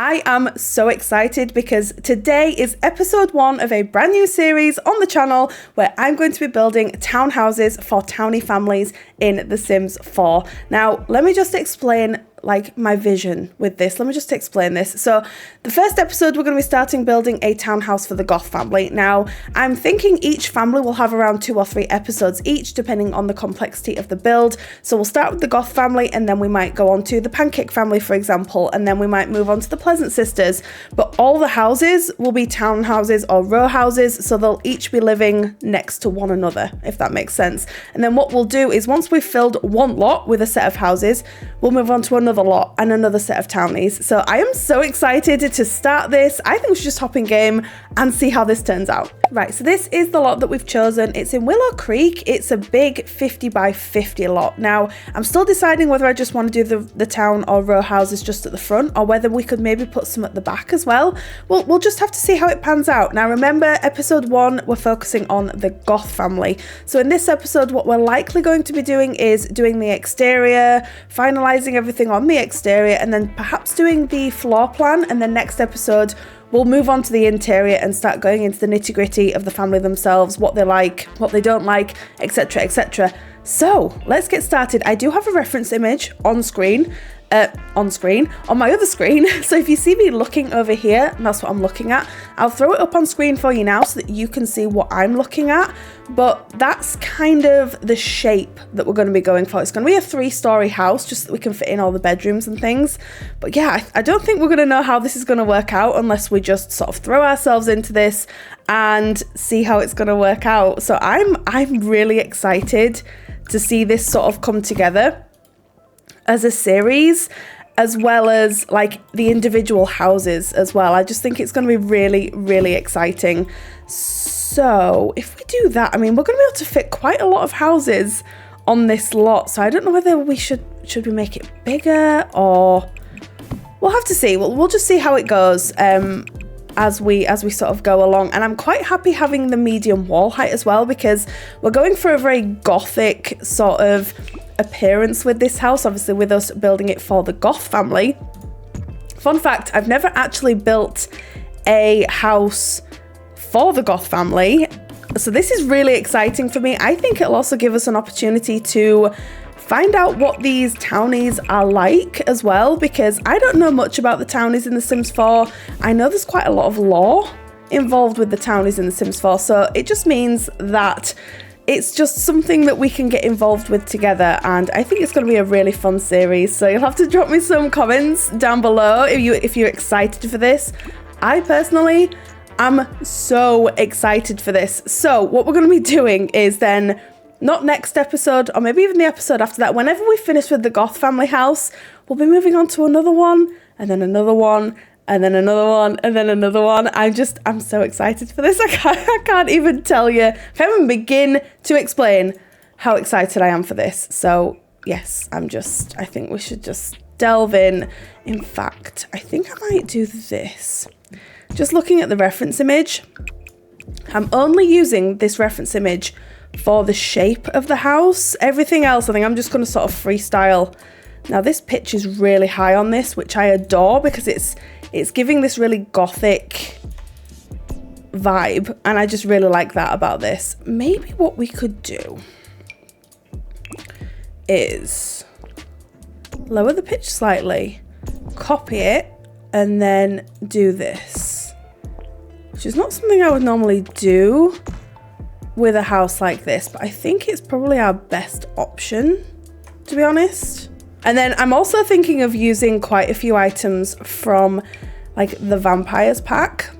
I am so excited because today is episode 1 of a brand new series on the channel where I'm going to be building townhouses for townie families in The Sims 4. Now, let me just explain my vision with this. Let me just explain this. So the first episode, we're going to be starting building a townhouse for the Goth family. Now, I'm thinking each family will have around 2 or 3 episodes each, depending on the complexity of the build. So we'll start with the Goth family, and then we might go on to the Pancake family, for example, and then we might move on to the Pleasant Sisters. But all the houses will be townhouses or row houses, so they'll each be living next to one another, if that makes sense. And then what we'll do is once we've filled one lot with a set of houses, we'll move on to another lot and another set of townies. So I am so excited to start this. I think we should just hop in game and see how this turns out. Right, so this is the lot that we've chosen. It's in Willow Creek. It's a big 50 by 50 lot. Now, I'm still deciding whether I just want to do the town or row houses just at the front, or whether we could maybe put some at the back as well. We'll just have to see how it pans out. Now, remember, episode 1, we're focusing on the Goth family. So in this episode, what we're likely going to be doing is doing the exterior, finalizing everything on the exterior, and then perhaps doing the floor plan. And then next episode, we'll move on to the interior and start going into the nitty-gritty of the family themselves, what they like, what they don't like, etc, etc. So let's get started. I do have a reference image on screen, on my other screen. So if you see me looking over here, that's what I'm looking at. I'll throw it up on screen for you now so that you can see what I'm looking at. But that's kind of the shape that we're going to be going for. It's going to be a 3-story house, just so that we can fit in all the bedrooms and things. But yeah, I don't think we're going to know how this is going to work out unless we just sort of throw ourselves into this and see how it's going to work out. So I'm really excited to see this sort of come together as a series, as well as the individual houses as well. I just think it's going to be really, really exciting. So if we do that, I mean, we're going to be able to fit quite a lot of houses on this lot. So I don't know whether we should we make it bigger, or we'll have to see. We'll just see how it goes as we sort of go along. And I'm quite happy having the medium wall height as well, because we're going for a very gothic sort of appearance with this house, obviously with us building it for the Goth family. Fun fact, I've never actually built a house for the Goth family, so this is really exciting for me. I think it'll also give us an opportunity to find out what these townies are like as well, because I don't know much about the townies in The Sims 4. I know there's quite a lot of lore involved with the townies in The Sims 4, so it just means that it's just something that we can get involved with together, and I think it's going to be a really fun series. So you'll have to drop me some comments down below if you're excited for this. I personally am so excited for this. So what we're going to be doing is then, not next episode, or maybe even the episode after that, whenever we finish with the Goth family house, we'll be moving on to another one, and then another one, and then another one, and then another one. I'm so excited for this. I can't even tell you. I can't even begin to explain how excited I am for this. So yes, I think we should just delve in. In fact, I think I might do this. Just looking at the reference image, I'm only using this reference image for the shape of the house. Everything else, I think I'm just going to sort of freestyle. Now this pitch is really high on this, which I adore, because it's giving this really gothic vibe, and I just really like that about this. Maybe what we could do is lower the pitch slightly, copy it, and then do this, which is not something I would normally do with a house like this, but I think it's probably our best option, to be honest. And then I'm also thinking of using quite a few items from the Vampires pack,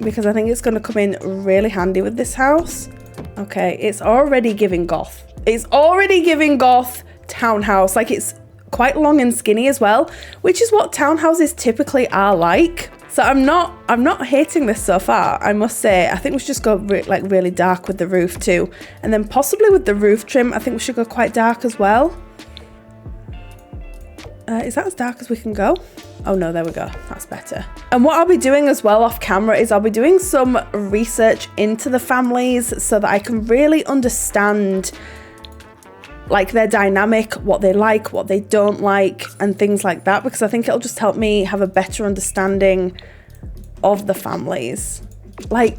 because I think it's going to come in really handy with this house. Okay, it's already giving Goth. It's already giving Goth townhouse. It's quite long and skinny as well, which is what townhouses typically are like. So I'm not hating this so far, I must say. I think we should just go really dark with the roof too, and then possibly with the roof trim, I think we should go quite dark as well. Is that as dark as we can go? Oh no, there we go. That's better. And what I'll be doing as well off camera is I'll be doing some research into the families so that I can really understand like their dynamic, what they like, what they don't like, and things like that, because I think it'll just help me have a better understanding of the families. Like,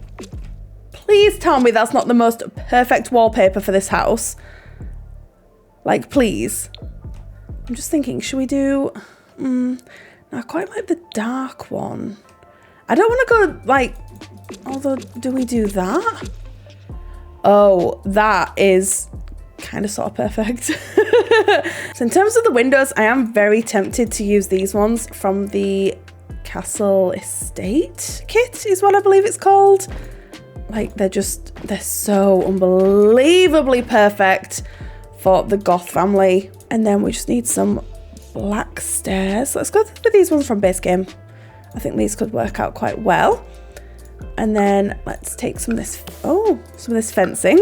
please tell me that's not the most perfect wallpaper for this house. Like, please. I'm just thinking, should we do... I quite like the dark one. I don't want to go, like... Although, do we do that? Oh, that is kind of sort of perfect. So in terms of the windows, I am very tempted to use these ones from the Castle Estate kit is what I believe it's called. Like, they're so unbelievably perfect for the Goth family. And then we just need some black stairs. Let's go with these ones from base game. I think these could work out quite well. And then let's take some of this fencing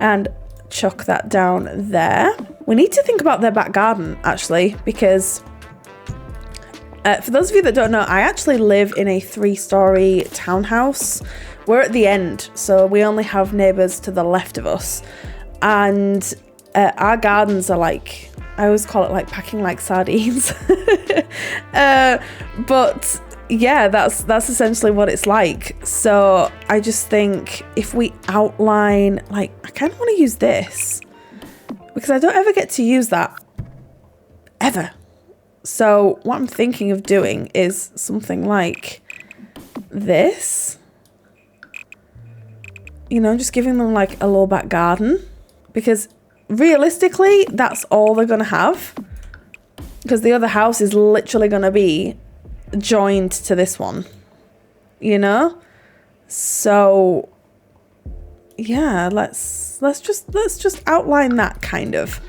and chuck that down there. We need to think about their back garden, actually, because for those of you that don't know, I actually live in a 3-story townhouse. We're at the end, so we only have neighbours to the left of us. And our gardens are like, I always call it like packing like sardines. But yeah, that's essentially what it's like. So I just think if we outline, like, I kind of want to use this because I don't ever get to use that ever. So what I'm thinking of doing is something like this, you know, just giving them like a little back garden, because realistically that's all they're going to have, because the other house is literally going to be joined to this one, you know. So yeah, let's just outline that kind of.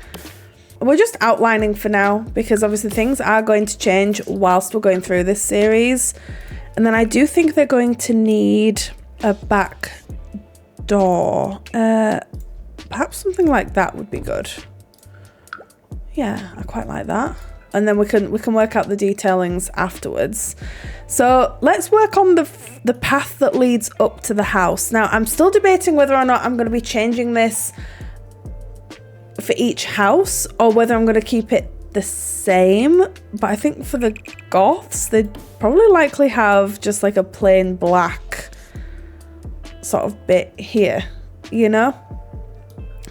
We're just outlining for now, because obviously things are going to change whilst we're going through this series. And then I do think they're going to need a back door. Perhaps something like that would be good. Yeah, I quite like that. And then we can work out the detailings afterwards. So let's work on the path that leads up to the house. Now, I'm still debating whether or not I'm going to be changing this for each house or whether I'm going to keep it the same. But I think for the Goths, they'd probably likely have just like a plain black sort of bit here, you know?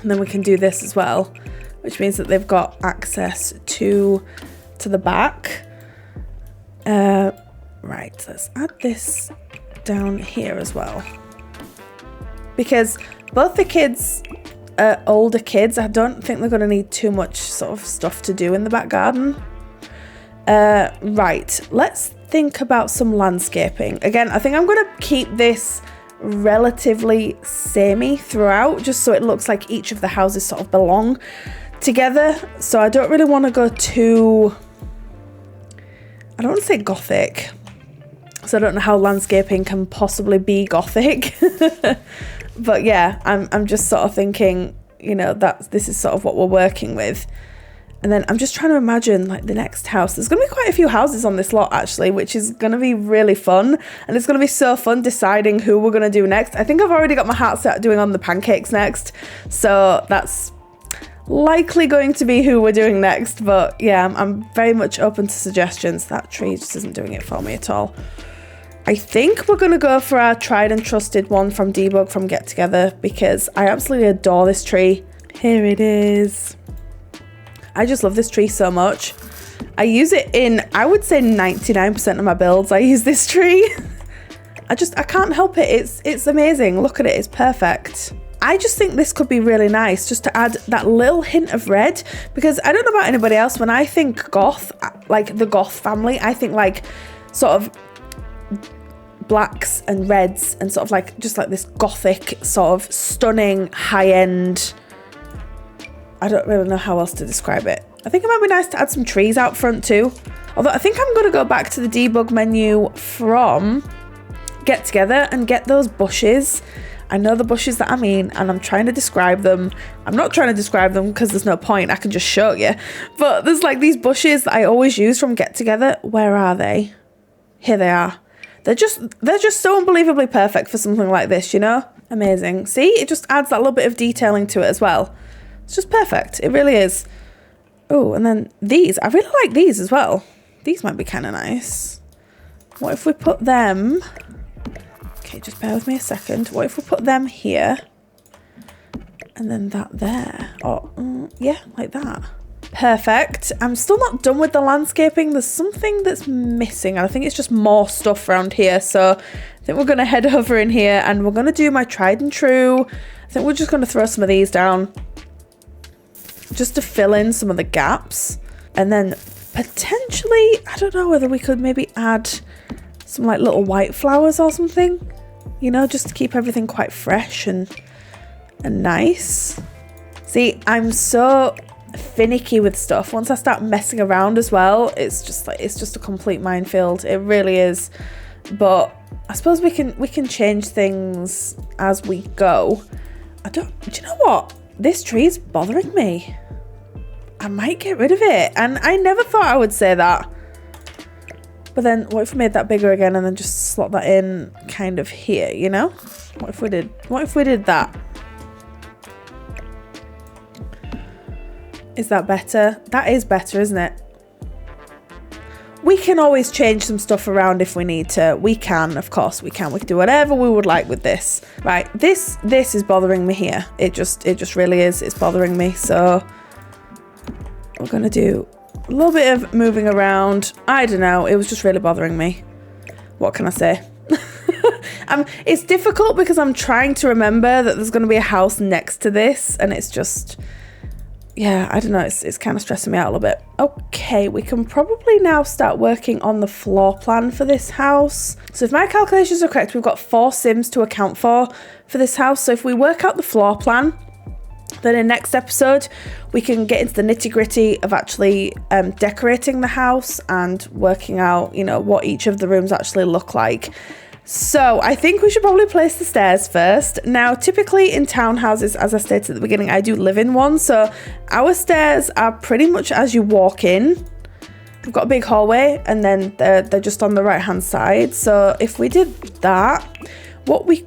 And then we can do this as well, which means that they've got access to the back. Right, let's add this down here as well, because both the kids are older kids. I don't think they're going to need too much sort of stuff to do in the back garden. Right, let's think about some landscaping. Again, I think I'm going to keep this relatively samey throughout, just so it looks like each of the houses sort of belong together. So I don't really want to go too, I don't want to say gothic, so I don't know how landscaping can possibly be gothic. But yeah, I'm just sort of thinking, you know, that this is sort of what we're working with. And then I'm just trying to imagine like the next house. There's going to be quite a few houses on this lot actually, which is going to be really fun. And it's going to be so fun deciding who we're going to do next. I think I've already got my heart set doing on the pancakes next. So that's likely going to be who we're doing next. But yeah, I'm very much open to suggestions. That tree just isn't doing it for me at all. I think we're going to go for our tried and trusted one from Debug from Get Together, because I absolutely adore this tree. Here it is. I just love this tree so much. I use it in, I would say 99% of my builds. I use this tree. I can't help it. It's amazing. Look at it. It's perfect. I just think this could be really nice just to add that little hint of red, because I don't know about anybody else. When I think Goth, like the Goth family, I think like sort of blacks and reds and sort of like just like this gothic sort of stunning high-end. I don't really know how else to describe it. I think it might be nice to add some trees out front too. Although I think I'm going to go back to the debug menu from Get Together and get those bushes. I know the bushes that I mean, and I'm trying to describe them. I'm not trying to describe them because there's no point. I can just show you. But there's like these bushes that I always use from Get Together. Where are they? Here they are. They're just so unbelievably perfect for something like this, you know? Amazing. See, it just adds that little bit of detailing to it as well. It's just perfect. It really is. Oh, and then these. I really like these as well. These might be kind of nice. What if we put them... Okay, just bear with me a second. What if we put them here? And then that there. Oh, yeah, like that. Perfect. I'm still not done with the landscaping. There's something that's missing. And I think it's just more stuff around here. So I think we're going to head over in here and we're going to do my tried and true. I think we're just going to throw some of these down just to fill in some of the gaps. And then potentially, I don't know whether we could maybe add some like little white flowers or something, you know, just to keep everything quite fresh and nice. See, I'm so finicky with stuff. Once I start messing around as well, it's just a complete minefield. It really is. But I suppose we can change things as we go. Do you know what? This tree is bothering me. I might get rid of it. And I never thought I would say that. But then what if we made that bigger again and then just slot that in kind of here, you know? What if we did that? Is that better? That is better, isn't it? We can always change some stuff around if we need to. We can, of course we can. We can do whatever we would like with this. Right, this is bothering me here. It just really is. It's bothering me. So we're gonna do a little bit of moving around. I don't know. It was just really bothering me. What can I say? It's difficult because I'm trying to remember that there's going to be a house next to this, and it's just, yeah, I don't know. It's kind of stressing me out a little bit. Okay, we can probably now start working on the floor plan for this house. So if my calculations are correct, we've got 4 Sims to account for this house. So if we work out the floor plan, then in next episode, we can get into the nitty-gritty of actually decorating the house and working out, you know, what each of the rooms actually look like. So I think we should probably place the stairs first. Now, typically in townhouses, as I stated at the beginning, I do live in one. So our stairs are pretty much as you walk in. We've got a big hallway and then they're just on the right-hand side. So if we did that, what we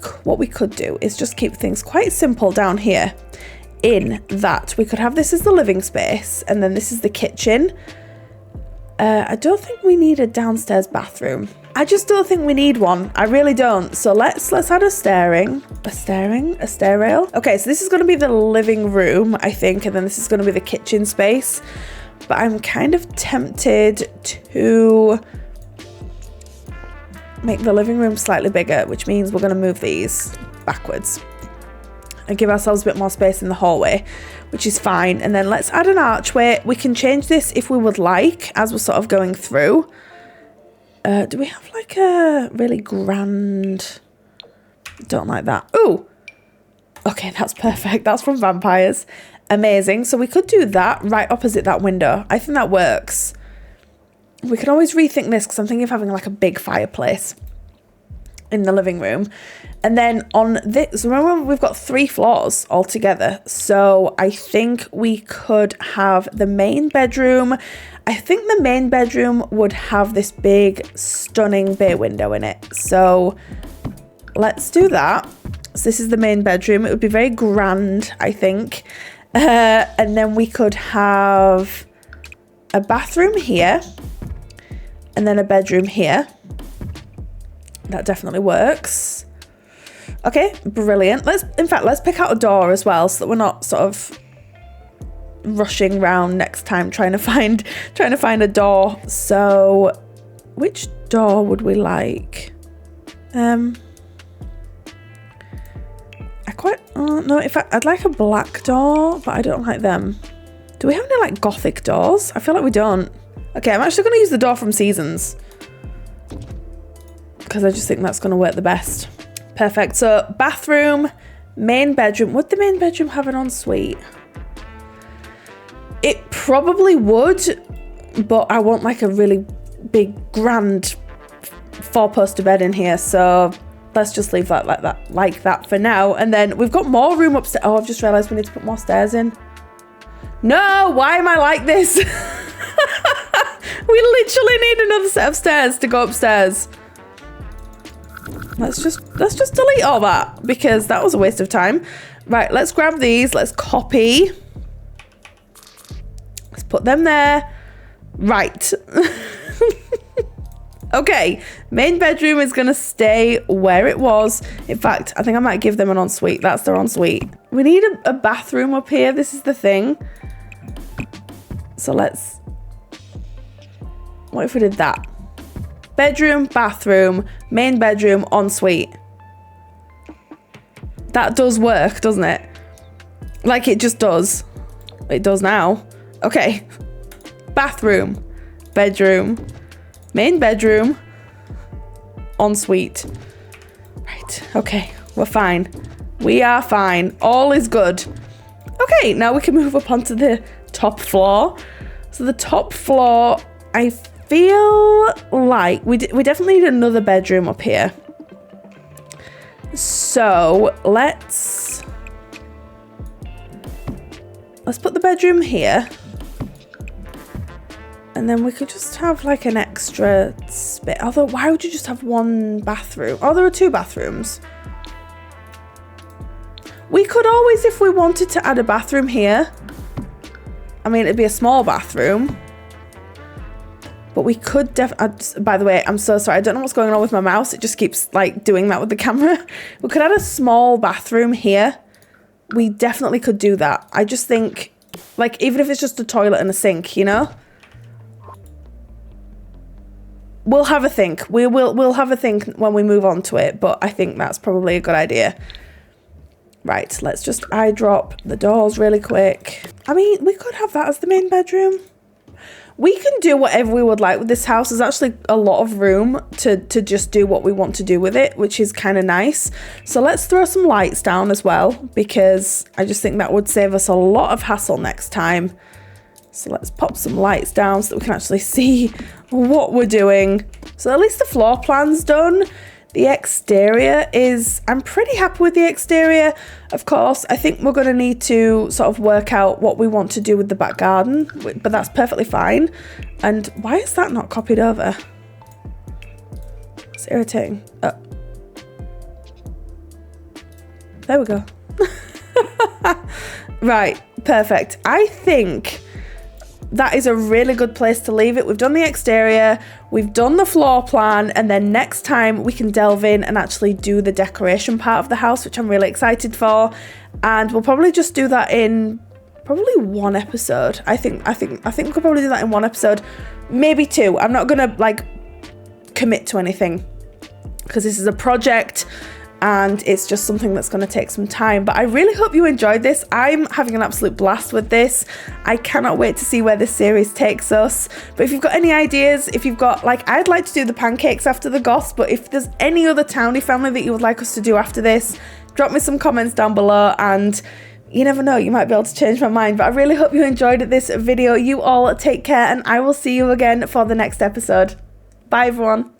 could do is just keep things quite simple down here. In that we could have this as the living space and then this is the kitchen. I don't think we need a downstairs bathroom. I just don't think we need one. I really don't. So let's add a stair rail. Okay, so this is going to be the living room, I think, and then this is going to be the kitchen space. But I'm kind of tempted to make the living room slightly bigger, which means we're going to move these backwards and give ourselves a bit more space in the hallway, which is fine. And then let's add an archway. We can change this if we would like as we're sort of going through. Do we have like a really grand... Don't like that. Ooh! Okay, that's perfect. That's from Vampires. Amazing. So we could do that right opposite that window. I think that works. We can always rethink this because I'm thinking of having like a big fireplace in the living room. And then on this, remember we've got 3 floors altogether. So I think we could have the main bedroom. I think the main bedroom would have this big, stunning bay window in it. So let's do that. So this is the main bedroom. It would be very grand, I think. And then we could have a bathroom here and then a bedroom here. That definitely works. Okay, brilliant. Let's pick out a door as well so that we're not sort of rushing around next time trying to find a door. So which door would we like? I'd like a black door, but I don't like them. Do we have any like gothic doors? I feel like we don't. Okay, I'm actually going to use the door from Seasons because I just think that's going to work the best. Perfect. So bathroom, main bedroom. Would the main bedroom have an ensuite? It probably would, but I want like a really big, grand 4-poster bed in here. So let's just leave that like that for now. And then we've got more room upstairs. Oh, I've just realized we need to put more stairs in. No, why am I like this? We literally need another set of stairs to go upstairs. Let's just delete all that because that was a waste of time. Right, let's grab these. Let's copy. Put them there. Right. Okay, main bedroom is gonna stay where it was. In fact, I think I might give them an ensuite. That's their ensuite. We need a bathroom up here. This is the thing. So let's... What if we did that? Bedroom, bathroom, main bedroom, ensuite. That does work, doesn't it? Like it just does. It does now. Okay. Bathroom, bedroom, main bedroom, ensuite. Right, okay, we're fine. We are fine. All is good. Okay, now we can move up onto the top floor. So the top floor, I feel like we definitely need another bedroom up here. So let's put the bedroom here. And then we could just have like an extra space. Although, why would you just have one bathroom? Oh, there are two bathrooms. We could always, if we wanted to add a bathroom here. I mean, it'd be a small bathroom. But we could by the way, I'm so sorry. I don't know what's going on with my mouse. It just keeps like doing that with the camera. We could add a small bathroom here. We definitely could do that. I just think, like, even if it's just a toilet and a sink, you know? We'll have a think. We'll have a think when we move on to it, but I think that's probably a good idea. Right, let's just eyedrop the doors really quick. I mean, we could have that as the main bedroom. We can do whatever we would like with this house. There's actually a lot of room to just do what we want to do with it, which is kind of nice. So let's throw some lights down as well, because I just think that would save us a lot of hassle next time. So let's pop some lights down so that we can actually see what we're doing. So at least the floor plan's done. The exterior is, I'm pretty happy with the exterior. Of course, I think we're going to need to sort of work out what we want to do with the back garden, but that's perfectly fine. And why is that not copied over? It's irritating. Oh. There we go. Right, perfect. I think that is a really good place to leave it. We've done the exterior, we've done the floor plan, and then next time we can delve in and actually do the decoration part of the house, which I'm really excited for. And we'll probably just do that in probably one episode. I think we could probably do that in one episode, maybe two. I'm not gonna like commit to anything because this is a project and it's just something that's going to take some time. But I really hope you enjoyed this. I'm having an absolute blast with this. I cannot wait to see where this series takes us. But if you've got any ideas, if you've got, like, I'd like to do the pancakes after the Goths, but if there's any other Townie family that you would like us to do after this, drop me some comments down below, and you never know, you might be able to change my mind. But I really hope you enjoyed this video. You all take care, and I will see you again for the next episode. Bye, everyone.